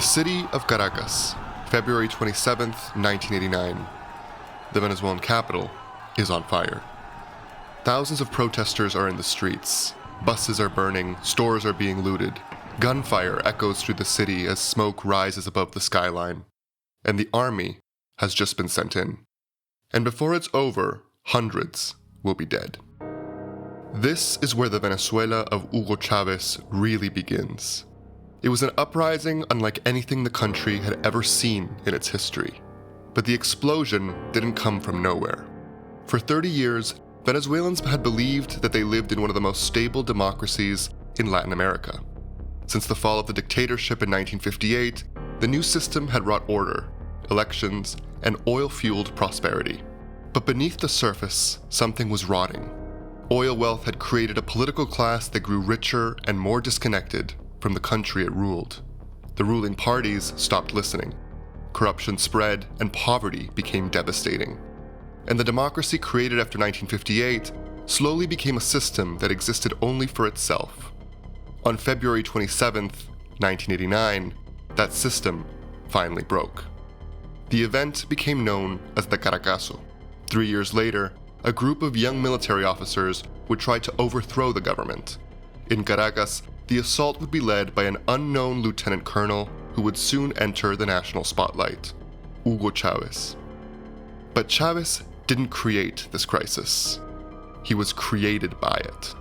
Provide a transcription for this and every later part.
The city of Caracas, February 27th, 1989. The Venezuelan capital is on fire. Thousands of protesters are in the streets. Buses are burning, stores are being looted. Gunfire echoes through the city as smoke rises above the skyline. And the army has just been sent in. And before it's over, hundreds will be dead. This is where the Venezuela of Hugo Chávez really begins. It was an uprising unlike anything the country had ever seen in its history. But the explosion didn't come from nowhere. For 30 years, Venezuelans had believed that they lived in one of the most stable democracies in Latin America. Since the fall of the dictatorship in 1958, the new system had wrought order, elections, and oil-fueled prosperity. But beneath the surface, something was rotting. Oil wealth had created a political class that grew richer and more disconnected from the country it ruled. The ruling parties stopped listening. Corruption spread and poverty became devastating. And the democracy created after 1958 slowly became a system that existed only for itself. On February 27th, 1989, that system finally broke. The event became known as the Caracazo. 3 years later, a group of young military officers would try to overthrow the government. In Caracas, the assault would be led by an unknown lieutenant colonel who would soon enter the national spotlight, Hugo Chávez. But Chávez didn't create this crisis. He was created by it.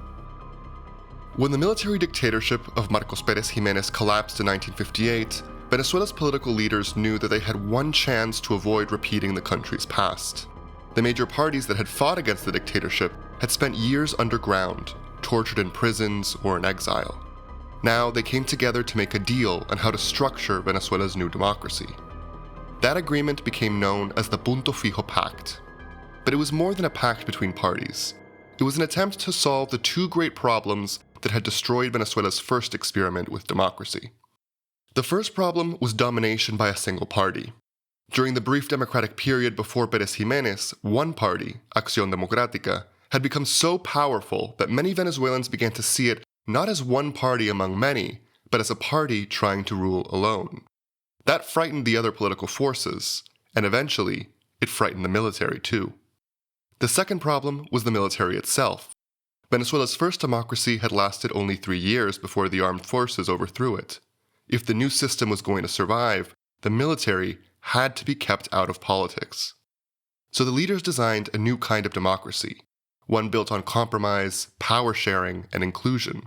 When the military dictatorship of Marcos Pérez Jiménez collapsed in 1958, Venezuela's political leaders knew that they had one chance to avoid repeating the country's past. The major parties that had fought against the dictatorship had spent years underground, tortured in prisons or in exile. Now they came together to make a deal on how to structure Venezuela's new democracy. That agreement became known as the Punto Fijo Pact. But it was more than a pact between parties. It was an attempt to solve the two great problems that had destroyed Venezuela's first experiment with democracy. The first problem was domination by a single party. During the brief democratic period before Pérez Jiménez, one party, Acción Democrática, had become so powerful that many Venezuelans began to see it not as one party among many, but as a party trying to rule alone. That frightened the other political forces, and eventually, it frightened the military too. The second problem was the military itself. Venezuela's first democracy had lasted only 3 years before the armed forces overthrew it. If the new system was going to survive, the military had to be kept out of politics. So the leaders designed a new kind of democracy, one built on compromise, power sharing, and inclusion.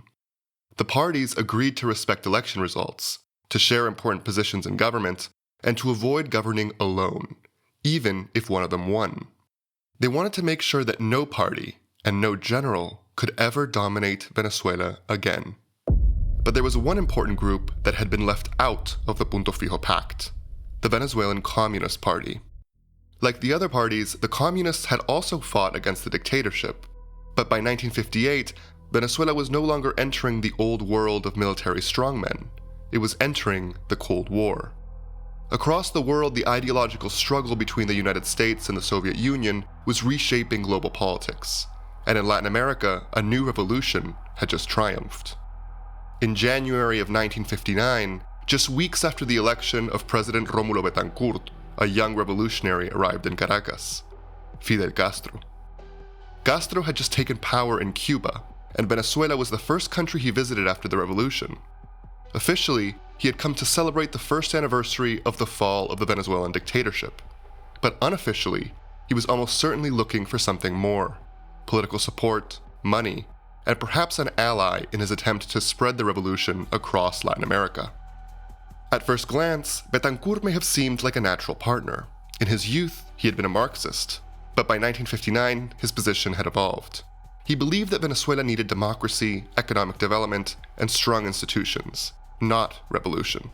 The parties agreed to respect election results, to share important positions in government, and to avoid governing alone, even if one of them won. They wanted to make sure that no party and no general could ever dominate Venezuela again. But there was one important group that had been left out of the Punto Fijo Pact, the Venezuelan Communist Party. Like the other parties, the communists had also fought against the dictatorship, but by 1958, Venezuela was no longer entering the old world of military strongmen. It was entering the Cold War. Across the world, the ideological struggle between the United States and the Soviet Union was reshaping global politics, and in Latin America, a new revolution had just triumphed. In January of 1959, just weeks after the election of President Rómulo Betancourt, a young revolutionary arrived in Caracas, Fidel Castro. Castro had just taken power in Cuba, and Venezuela was the first country he visited after the revolution. Officially, he had come to celebrate the first anniversary of the fall of the Venezuelan dictatorship. But unofficially, he was almost certainly looking for something more: political support, money, and perhaps an ally in his attempt to spread the revolution across Latin America. At first glance, Betancourt may have seemed like a natural partner. In his youth, he had been a Marxist, but by 1959, his position had evolved. He believed that Venezuela needed democracy, economic development, and strong institutions, not revolution.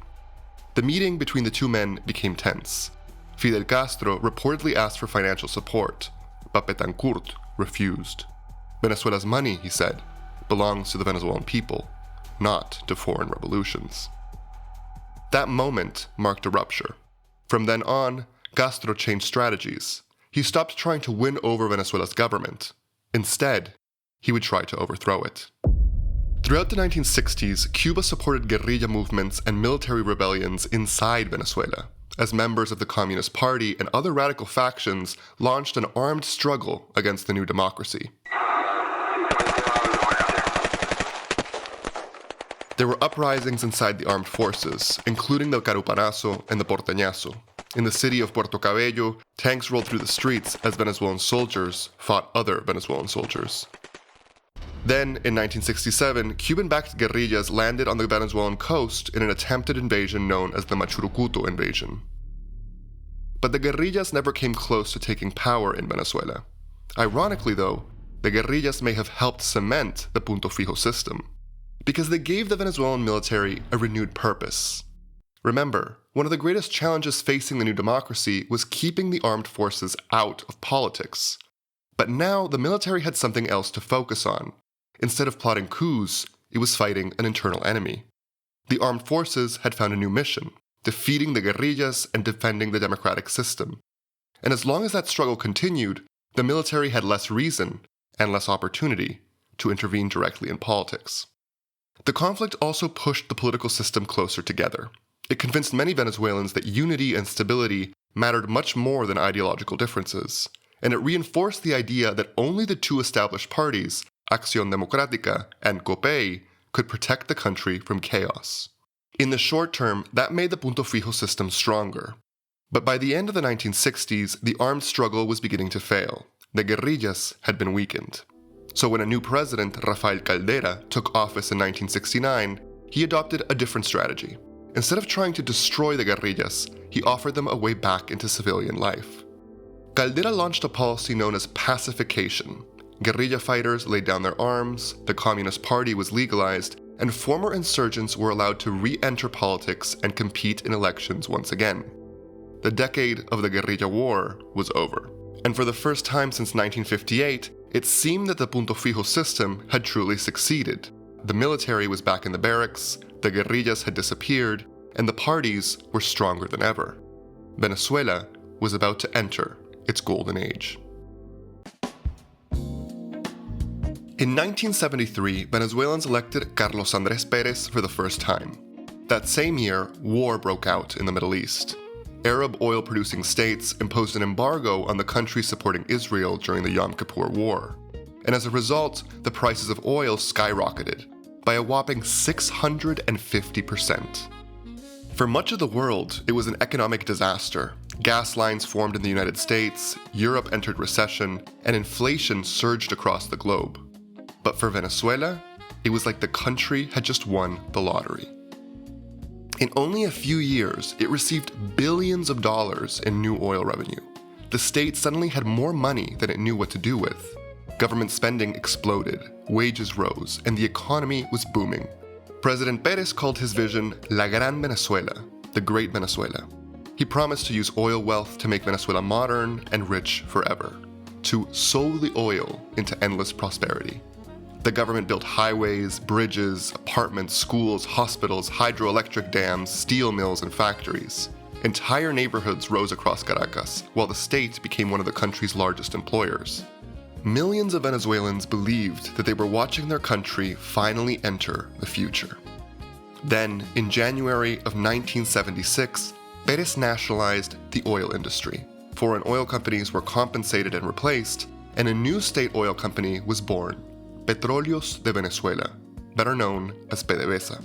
The meeting between the two men became tense. Fidel Castro reportedly asked for financial support, but Betancourt refused. Venezuela's money, he said, belongs to the Venezuelan people, not to foreign revolutions. That moment marked a rupture. From then on, Castro changed strategies. He stopped trying to win over Venezuela's government. Instead, he would try to overthrow it. Throughout the 1960s, Cuba supported guerrilla movements and military rebellions inside Venezuela, as members of the Communist Party and other radical factions launched an armed struggle against the new democracy. There were uprisings inside the armed forces, including the Caracazo and the Porteñazo. In the city of Puerto Cabello, tanks rolled through the streets as Venezuelan soldiers fought other Venezuelan soldiers. Then, in 1967, Cuban-backed guerrillas landed on the Venezuelan coast in an attempted invasion known as the Machurucuto invasion. But the guerrillas never came close to taking power in Venezuela. Ironically, though, the guerrillas may have helped cement the Punto Fijo system, because they gave the Venezuelan military a renewed purpose. Remember, one of the greatest challenges facing the new democracy was keeping the armed forces out of politics. But now the military had something else to focus on. Instead of plotting coups, it was fighting an internal enemy. The armed forces had found a new mission, defeating the guerrillas and defending the democratic system. And as long as that struggle continued, the military had less reason and less opportunity to intervene directly in politics. The conflict also pushed the political system closer together. It convinced many Venezuelans that unity and stability mattered much more than ideological differences, and it reinforced the idea that only the two established parties, Acción Democrática and COPEI, could protect the country from chaos. In the short term, that made the Punto Fijo system stronger. But by the end of the 1960s, the armed struggle was beginning to fail. The guerrillas had been weakened. So when a new president, Rafael Caldera, took office in 1969, he adopted a different strategy. Instead of trying to destroy the guerrillas, he offered them a way back into civilian life. Caldera launched a policy known as pacification. Guerrilla fighters laid down their arms, the Communist Party was legalized, and former insurgents were allowed to re-enter politics and compete in elections once again. The decade of the guerrilla war was over, and for the first time since 1958, it seemed that the Punto Fijo system had truly succeeded. The military was back in the barracks, the guerrillas had disappeared, and the parties were stronger than ever. Venezuela was about to enter its golden age. In 1973, Venezuelans elected Carlos Andrés Pérez for the first time. That same year, war broke out in the Middle East. Arab oil-producing states imposed an embargo on the countries supporting Israel during the Yom Kippur War. And as a result, the prices of oil skyrocketed by a whopping 650%. For much of the world, it was an economic disaster. Gas lines formed in the United States, Europe entered recession, and inflation surged across the globe. But for Venezuela, it was like the country had just won the lottery. In only a few years, it received billions of dollars in new oil revenue. The state suddenly had more money than it knew what to do with. Government spending exploded, wages rose, and the economy was booming. President Pérez called his vision La Gran Venezuela, the Great Venezuela. He promised to use oil wealth to make Venezuela modern and rich forever, to sow the oil into endless prosperity. The government built highways, bridges, apartments, schools, hospitals, hydroelectric dams, steel mills, and factories. Entire neighborhoods rose across Caracas, while the state became one of the country's largest employers. Millions of Venezuelans believed that they were watching their country finally enter the future. Then, in January of 1976, Pérez nationalized the oil industry. Foreign oil companies were compensated and replaced, and a new state oil company was born, Petróleos de Venezuela, better known as PDVSA.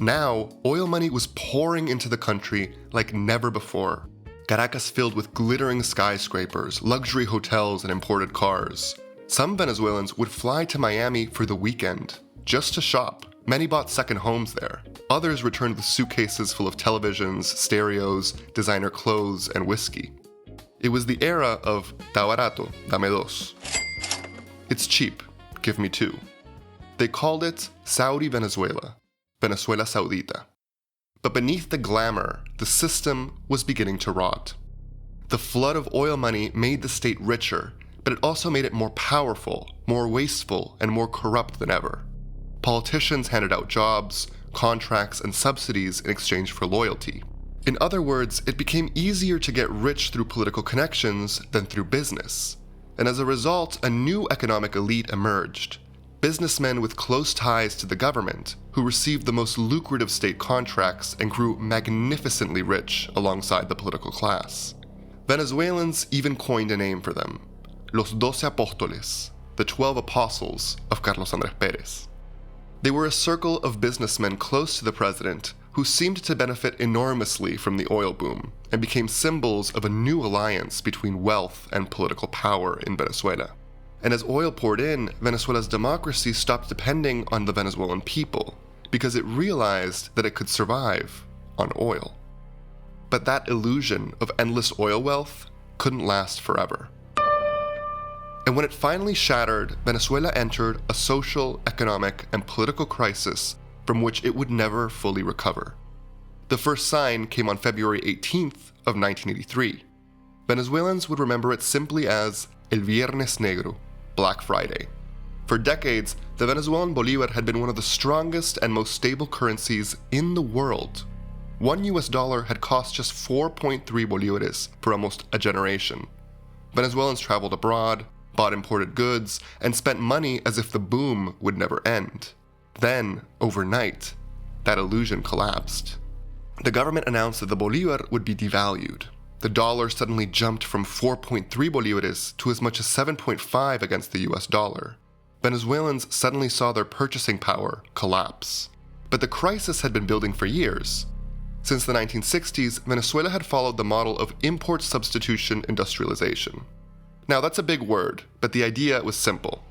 Now, oil money was pouring into the country like never before. Caracas filled with glittering skyscrapers, luxury hotels, and imported cars. Some Venezuelans would fly to Miami for the weekend, just to shop. Many bought second homes there. Others returned with suitcases full of televisions, stereos, designer clothes, and whiskey. It was the era of "Tá barato, dame dos." It's cheap, give me two. They called it Saudi Venezuela, Venezuela Saudita. But beneath the glamour, the system was beginning to rot. The flood of oil money made the state richer, but it also made it more powerful, more wasteful, and more corrupt than ever. Politicians handed out jobs, contracts, and subsidies in exchange for loyalty. In other words, it became easier to get rich through political connections than through business. And as a result, a new economic elite emerged, businessmen with close ties to the government who received the most lucrative state contracts and grew magnificently rich alongside the political class. Venezuelans even coined a name for them, Los 12 Apóstoles, the 12 Apostles of Carlos Andrés Pérez. They were a circle of businessmen close to the president who seemed to benefit enormously from the oil boom and became symbols of a new alliance between wealth and political power in Venezuela. And as oil poured in, Venezuela's democracy stopped depending on the Venezuelan people because it realized that it could survive on oil. But that illusion of endless oil wealth couldn't last forever. And when it finally shattered, Venezuela entered a social, economic, and political crisis from which it would never fully recover. The first sign came on February 18th of 1983. Venezuelans would remember it simply as El Viernes Negro, Black Friday. For decades, the Venezuelan bolivar had been one of the strongest and most stable currencies in the world. $1 US had cost just 4.3 bolívares for almost a generation. Venezuelans traveled abroad, bought imported goods, and spent money as if the boom would never end. Then, overnight, that illusion collapsed. The government announced that the bolívar would be devalued. The dollar suddenly jumped from 4.3 bolívares to as much as 7.5 against the US dollar. Venezuelans suddenly saw their purchasing power collapse. But the crisis had been building for years. Since the 1960s, Venezuela had followed the model of import substitution industrialization. Now that's a big word, but the idea was simple.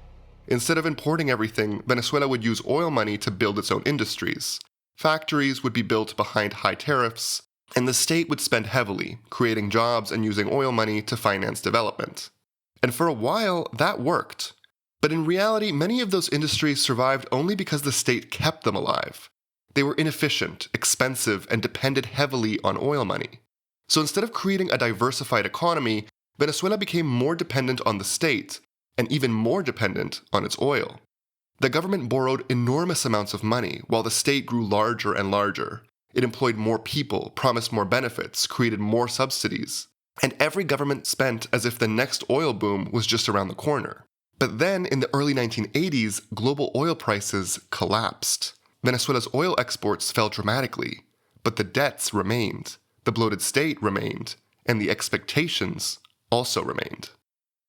Instead of importing everything, Venezuela would use oil money to build its own industries. Factories would be built behind high tariffs, and the state would spend heavily, creating jobs and using oil money to finance development. And for a while, that worked. But in reality, many of those industries survived only because the state kept them alive. They were inefficient, expensive, and depended heavily on oil money. So instead of creating a diversified economy, Venezuela became more dependent on the state, and even more dependent on its oil. The government borrowed enormous amounts of money, while the state grew larger and larger. It employed more people, promised more benefits, created more subsidies. And every government spent as if the next oil boom was just around the corner. But then, in the early 1980s, global oil prices collapsed. Venezuela's oil exports fell dramatically, but the debts remained, the bloated state remained, and the expectations also remained.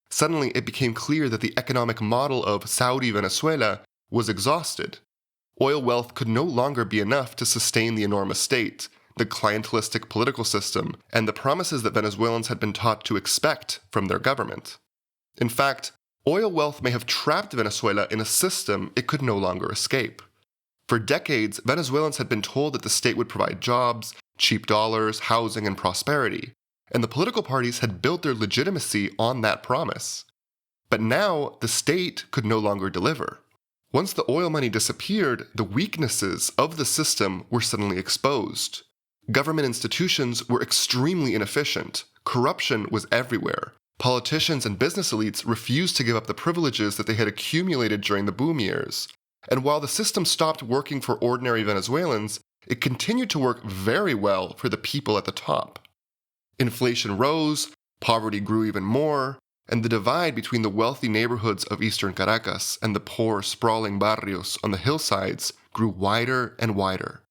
Suddenly, it became clear that the economic model of Saudi Venezuela was exhausted. Oil wealth could no longer be enough to sustain the enormous state, the clientelistic political system, and the promises that Venezuelans had been taught to expect from their government. In fact, oil wealth may have trapped Venezuela in a system it could no longer escape. For decades, Venezuelans had been told that the state would provide jobs, cheap dollars, housing, and prosperity, and the political parties had built their legitimacy on that promise. But now, the state could no longer deliver. Once the oil money disappeared, the weaknesses of the system were suddenly exposed. Government institutions were extremely inefficient. Corruption was everywhere. Politicians and business elites refused to give up the privileges that they had accumulated during the boom years. And while the system stopped working for ordinary Venezuelans, it continued to work very well for the people at the top. Inflation rose, poverty grew even more, and the divide between the wealthy neighborhoods of eastern Caracas and the poor, sprawling barrios on the hillsides grew wider and wider.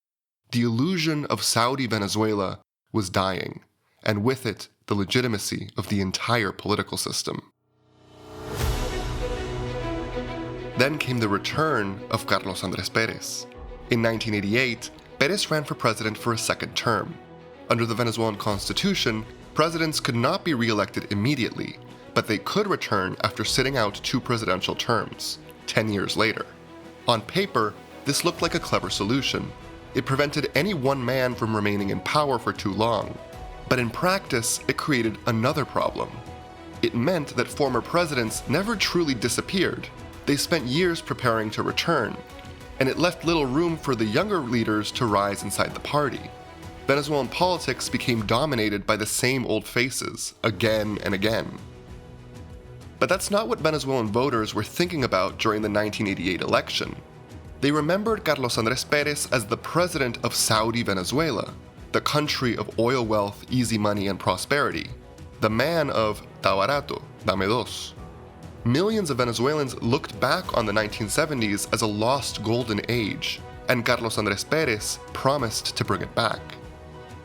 The illusion of Saudi Venezuela was dying, and with it, the legitimacy of the entire political system. Then came the return of Carlos Andrés Pérez. In 1988, Pérez ran for president for a second term. Under the Venezuelan constitution, presidents could not be re-elected immediately, but they could return after sitting out 2 presidential terms, 10 years later. On paper, this looked like a clever solution. It prevented any one man from remaining in power for too long. But in practice, it created another problem. It meant that former presidents never truly disappeared. They spent years preparing to return, and it left little room for the younger leaders to rise inside the party. Venezuelan politics became dominated by the same old faces, again and again. But that's not what Venezuelan voters were thinking about during the 1988 election. They remembered Carlos Andrés Pérez as the president of Saudi Venezuela, the country of oil wealth, easy money, and prosperity, the man of "Tá barato, dame dos." Millions of Venezuelans looked back on the 1970s as a lost golden age, and Carlos Andrés Pérez promised to bring it back.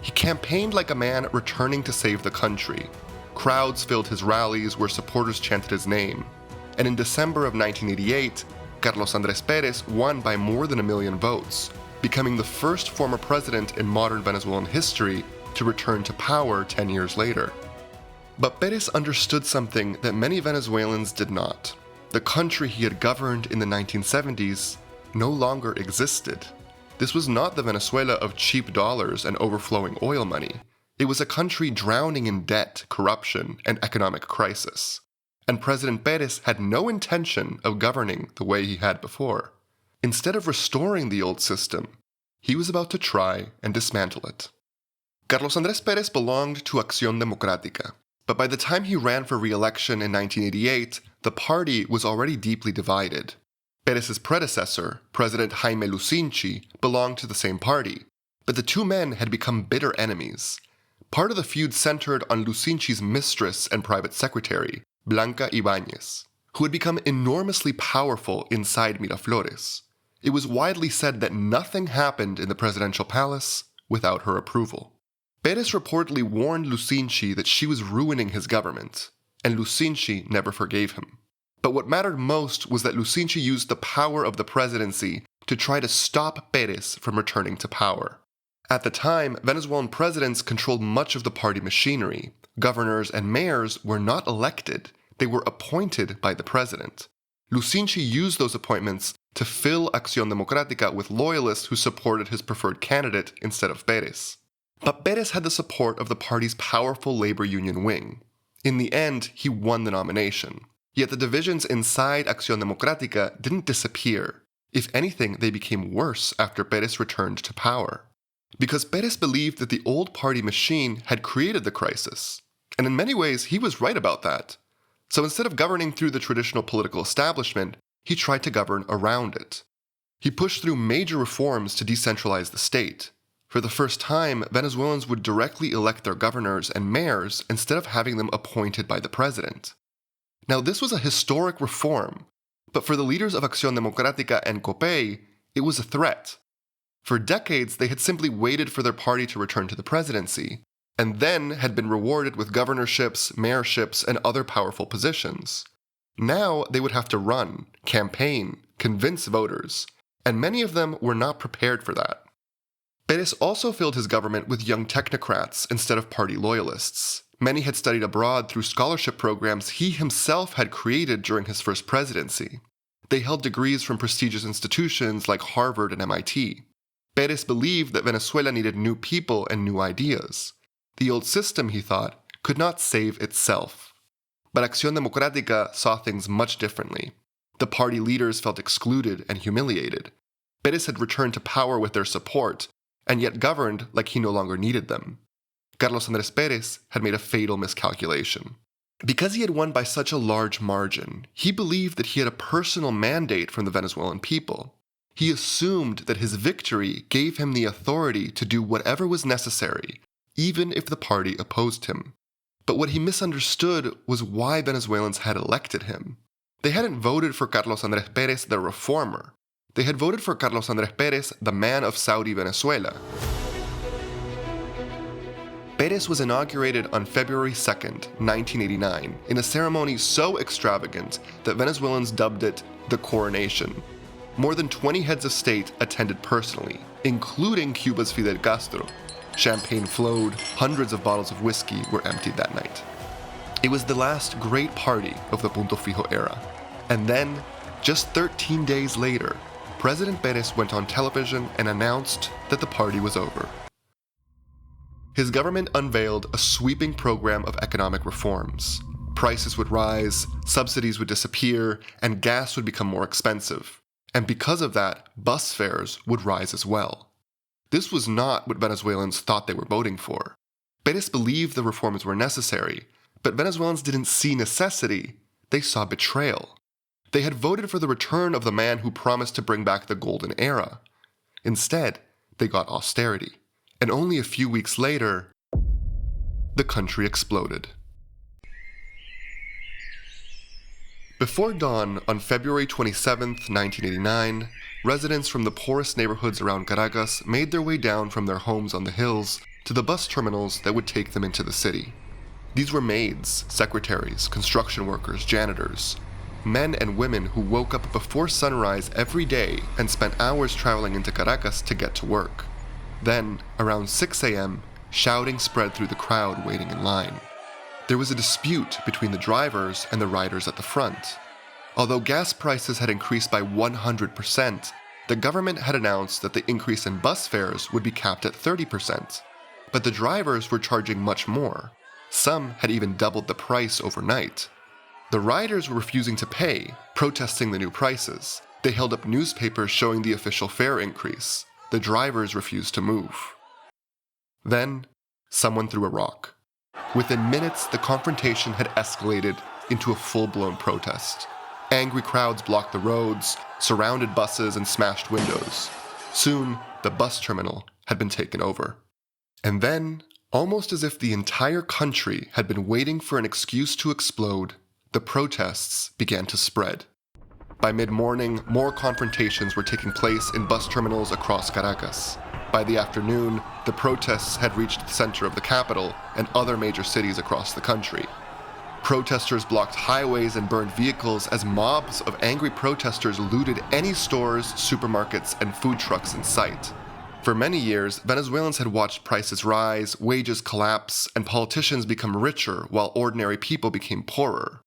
He campaigned like a man returning to save the country. Crowds filled his rallies where supporters chanted his name. And in December of 1988, Carlos Andrés Pérez won by more than 1 million votes, becoming the first former president in modern Venezuelan history to return to power 10 years later. But Pérez understood something that many Venezuelans did not. The country he had governed in the 1970s no longer existed. This was not the Venezuela of cheap dollars and overflowing oil money. It was a country drowning in debt, corruption, and economic crisis. And President Pérez had no intention of governing the way he had before. Instead of restoring the old system, he was about to try and dismantle it. Carlos Andrés Pérez belonged to Acción Democrática, but by the time he ran for re-election in 1988, the party was already deeply divided. Pérez's predecessor, President Jaime Lucinchi, belonged to the same party, but the two men had become bitter enemies. Part of the feud centered on Lucinchi's mistress and private secretary, Blanca Ibáñez, who had become enormously powerful inside Miraflores. It was widely said that nothing happened in the presidential palace without her approval. Pérez reportedly warned Lucinchi that she was ruining his government, and Lucinchi never forgave him. But what mattered most was that Lucinchi used the power of the presidency to try to stop Pérez from returning to power. At the time, Venezuelan presidents controlled much of the party machinery. Governors and mayors were not elected, they were appointed by the president. Lucinchi used those appointments to fill Acción Democrática with loyalists who supported his preferred candidate instead of Pérez. But Pérez had the support of the party's powerful labor union wing. In the end, he won the nomination. Yet the divisions inside Acción Democrática didn't disappear. If anything, they became worse after Pérez returned to power. Because Pérez believed that the old party machine had created the crisis. And in many ways, he was right about that. So instead of governing through the traditional political establishment, he tried to govern around it. He pushed through major reforms to decentralize the state. For the first time, Venezuelans would directly elect their governors and mayors instead of having them appointed by the president. Now, this was a historic reform, but for the leaders of Acción Democrática and COPEI, it was a threat. For decades, they had simply waited for their party to return to the presidency, and then had been rewarded with governorships, mayorships, and other powerful positions. Now they would have to run, campaign, convince voters, and many of them were not prepared for that. Pérez also filled his government with young technocrats instead of party loyalists. Many had studied abroad through scholarship programs he himself had created during his first presidency. They held degrees from prestigious institutions like Harvard and MIT. Pérez believed that Venezuela needed new people and new ideas. The old system, he thought, could not save itself. But Acción Democrática saw things much differently. The party leaders felt excluded and humiliated. Pérez had returned to power with their support, and yet governed like he no longer needed them. Carlos Andrés Pérez had made a fatal miscalculation. Because he had won by such a large margin, he believed that he had a personal mandate from the Venezuelan people. He assumed that his victory gave him the authority to do whatever was necessary, even if the party opposed him. But what he misunderstood was why Venezuelans had elected him. They hadn't voted for Carlos Andrés Pérez, the reformer. They had voted for Carlos Andrés Pérez, the man of Saudi Venezuela. Pérez was inaugurated on February 2, 1989, in a ceremony so extravagant that Venezuelans dubbed it the coronation. More than 20 heads of state attended personally, including Cuba's Fidel Castro. Champagne flowed, hundreds of bottles of whiskey were emptied that night. It was the last great party of the Punto Fijo era. And then, just 13 days later, President Pérez went on television and announced that the party was over. His government unveiled a sweeping program of economic reforms. Prices would rise, subsidies would disappear, and gas would become more expensive. And because of that, bus fares would rise as well. This was not what Venezuelans thought they were voting for. Pérez believed the reforms were necessary, but Venezuelans didn't see necessity, they saw betrayal. They had voted for the return of the man who promised to bring back the golden era. Instead, they got austerity. And only a few weeks later, the country exploded. Before dawn on February 27, 1989, residents from the poorest neighborhoods around Caracas made their way down from their homes on the hills to the bus terminals that would take them into the city. These were maids, secretaries, construction workers, janitors, men and women who woke up before sunrise every day and spent hours traveling into Caracas to get to work. Then, around 6 a.m., shouting spread through the crowd waiting in line. There was a dispute between the drivers and the riders at the front. Although gas prices had increased by 100%, the government had announced that the increase in bus fares would be capped at 30%. But the drivers were charging much more. Some had even doubled the price overnight. The riders were refusing to pay, protesting the new prices. They held up newspapers showing the official fare increase. The drivers refused to move. Then, someone threw a rock. Within minutes, the confrontation had escalated into a full-blown protest. Angry crowds blocked the roads, surrounded buses, and smashed windows. Soon, the bus terminal had been taken over. And then, almost as if the entire country had been waiting for an excuse to explode, the protests began to spread. By mid-morning, more confrontations were taking place in bus terminals across Caracas. By the afternoon, the protests had reached the center of the capital and other major cities across the country. Protesters blocked highways and burned vehicles as mobs of angry protesters looted any stores, supermarkets, and food trucks in sight. For many years, Venezuelans had watched prices rise, wages collapse, and politicians become richer while ordinary people became poorer.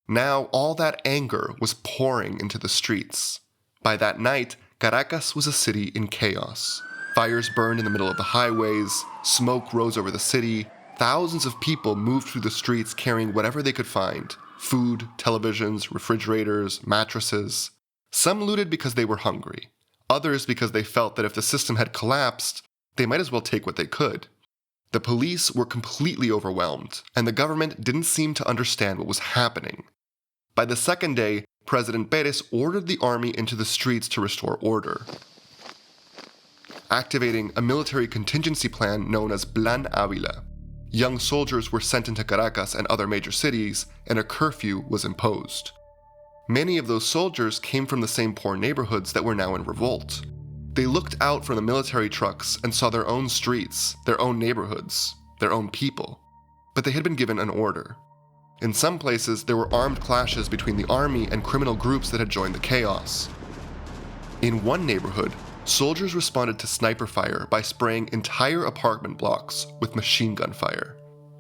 Now, all that anger was pouring into the streets. By that night, Caracas was a city in chaos. Fires burned in the middle of the highways, smoke rose over the city, thousands of people moved through the streets carrying whatever they could find: food, televisions, refrigerators, mattresses. Some looted because they were hungry, others because they felt that if the system had collapsed, they might as well take what they could. The police were completely overwhelmed, and the government didn't seem to understand what was happening. By the second day, President Pérez ordered the army into the streets to restore order. Activating a military contingency plan known as Plan Ávila, young soldiers were sent into Caracas and other major cities, and a curfew was imposed. Many of those soldiers came from the same poor neighborhoods that were now in revolt. They looked out from the military trucks and saw their own streets, their own neighborhoods, their own people. But they had been given an order. In some places, there were armed clashes between the army and criminal groups that had joined the chaos. In one neighborhood, soldiers responded to sniper fire by spraying entire apartment blocks with machine gun fire.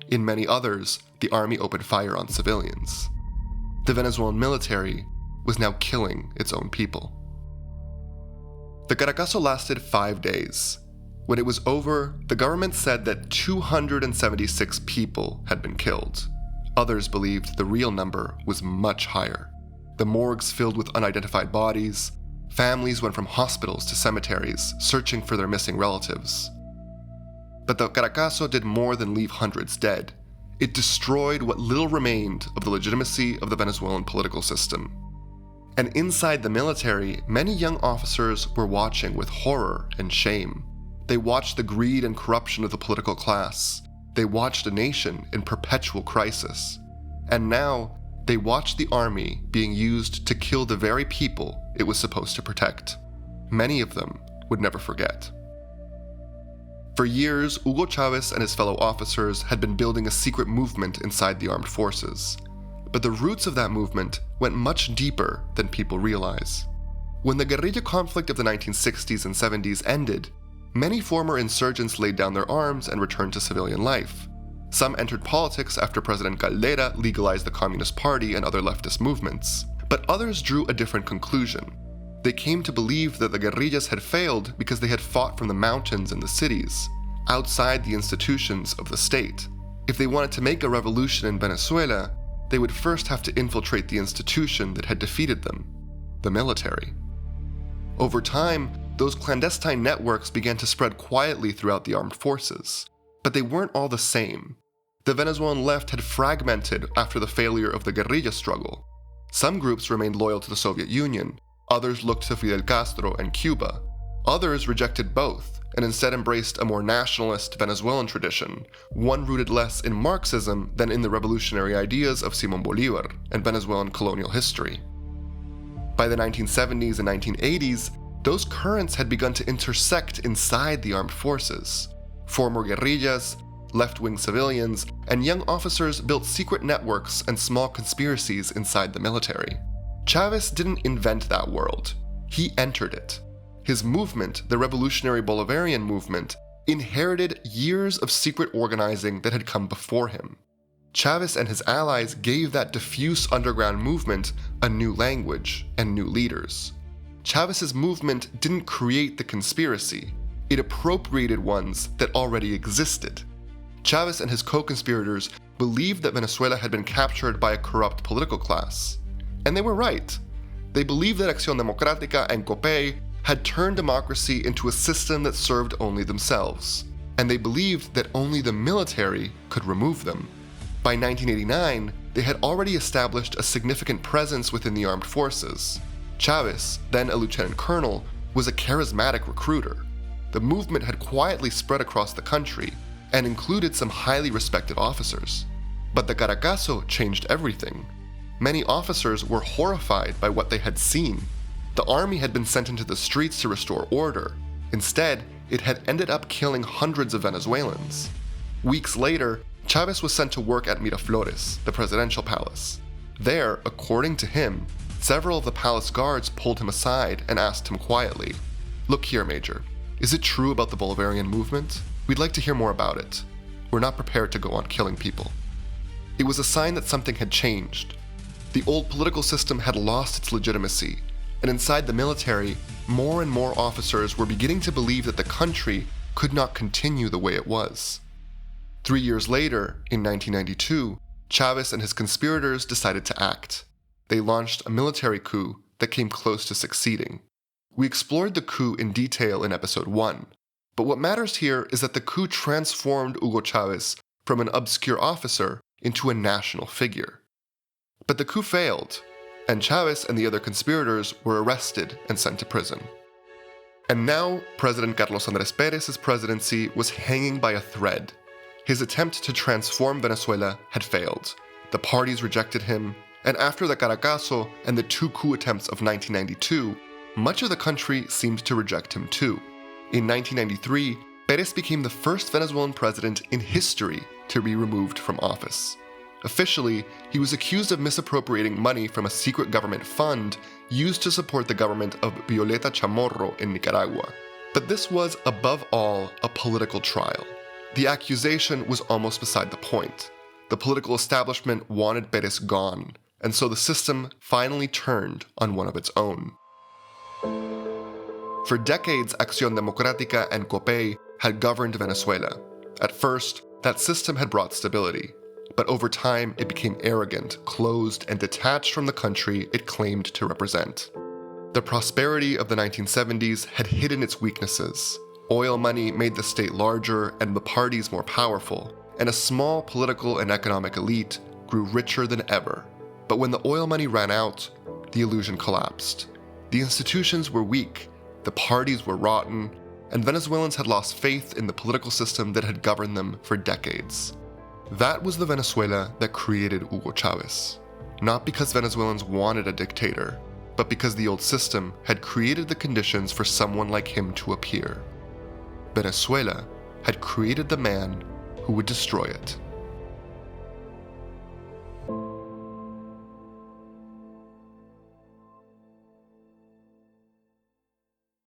In many others, the army opened fire on civilians. The Venezuelan military was now killing its own people. The Caracazo lasted 5 days. When it was over, the government said that 276 people had been killed. Others believed the real number was much higher. The morgues filled with unidentified bodies. Families went from hospitals to cemeteries, searching for their missing relatives. But the Caracazo did more than leave hundreds dead. It destroyed what little remained of the legitimacy of the Venezuelan political system. And inside the military, many young officers were watching with horror and shame. They watched the greed and corruption of the political class. They watched a nation in perpetual crisis. And now, they watched the army being used to kill the very people it was supposed to protect. Many of them would never forget. For years, Hugo Chávez and his fellow officers had been building a secret movement inside the armed forces. But the roots of that movement went much deeper than people realize. When the guerrilla conflict of the 1960s and 70s ended, many former insurgents laid down their arms and returned to civilian life. Some entered politics after President Caldera legalized the Communist Party and other leftist movements. But others drew a different conclusion. They came to believe that the guerrillas had failed because they had fought from the mountains and the cities, outside the institutions of the state. If they wanted to make a revolution in Venezuela, they would first have to infiltrate the institution that had defeated them, the military. Over time, those clandestine networks began to spread quietly throughout the armed forces. But they weren't all the same. The Venezuelan left had fragmented after the failure of the guerrilla struggle. Some groups remained loyal to the Soviet Union, others looked to Fidel Castro and Cuba. Others rejected both and instead embraced a more nationalist Venezuelan tradition, one rooted less in Marxism than in the revolutionary ideas of Simón Bolívar and Venezuelan colonial history. By the 1970s and 1980s, those currents had begun to intersect inside the armed forces. Former guerrillas, left-wing civilians, and young officers built secret networks and small conspiracies inside the military. Chávez didn't invent that world. He entered it. His movement, the Revolutionary Bolivarian movement, inherited years of secret organizing that had come before him. Chávez and his allies gave that diffuse underground movement a new language and new leaders. Chávez's movement didn't create the conspiracy, it appropriated ones that already existed. Chávez and his co-conspirators believed that Venezuela had been captured by a corrupt political class. And they were right. They believed that Acción Democrática and COPEI had turned democracy into a system that served only themselves. And they believed that only the military could remove them. By 1989, they had already established a significant presence within the armed forces. Chávez, then a lieutenant colonel, was a charismatic recruiter. The movement had quietly spread across the country and included some highly respected officers. But the Caracazo changed everything. Many officers were horrified by what they had seen. The army had been sent into the streets to restore order. Instead, it had ended up killing hundreds of Venezuelans. Weeks later, Chávez was sent to work at Miraflores, the presidential palace. There, according to him, several of the palace guards pulled him aside and asked him quietly, "Look here, Major, is it true about the Bolivarian movement? We'd like to hear more about it. We're not prepared to go on killing people." It was a sign that something had changed. The old political system had lost its legitimacy, and inside the military, more and more officers were beginning to believe that the country could not continue the way it was. 3 years later, in 1992, Chávez and his conspirators decided to act. They launched a military coup that came close to succeeding. We explored the coup in detail in episode 1, but what matters here is that the coup transformed Hugo Chávez from an obscure officer into a national figure. But the coup failed, and Chávez and the other conspirators were arrested and sent to prison. And now, President Carlos Andrés Pérez's presidency was hanging by a thread. His attempt to transform Venezuela had failed. The parties rejected him, and after the Caracazo and the 2 coup attempts of 1992, much of the country seemed to reject him too. In 1993, Pérez became the first Venezuelan president in history to be removed from office. Officially, he was accused of misappropriating money from a secret government fund used to support the government of Violeta Chamorro in Nicaragua. But this was, above all, a political trial. The accusation was almost beside the point. The political establishment wanted Pérez gone, and so the system finally turned on one of its own. For decades, Acción Democrática and COPEI had governed Venezuela. At first, that system had brought stability. But over time, it became arrogant, closed, and detached from the country it claimed to represent. The prosperity of the 1970s had hidden its weaknesses. Oil money made the state larger and the parties more powerful, and a small political and economic elite grew richer than ever. But when the oil money ran out, the illusion collapsed. The institutions were weak, the parties were rotten, and Venezuelans had lost faith in the political system that had governed them for decades. That was the Venezuela that created Hugo Chávez. Not because Venezuelans wanted a dictator, but because the old system had created the conditions for someone like him to appear. Venezuela had created the man who would destroy it.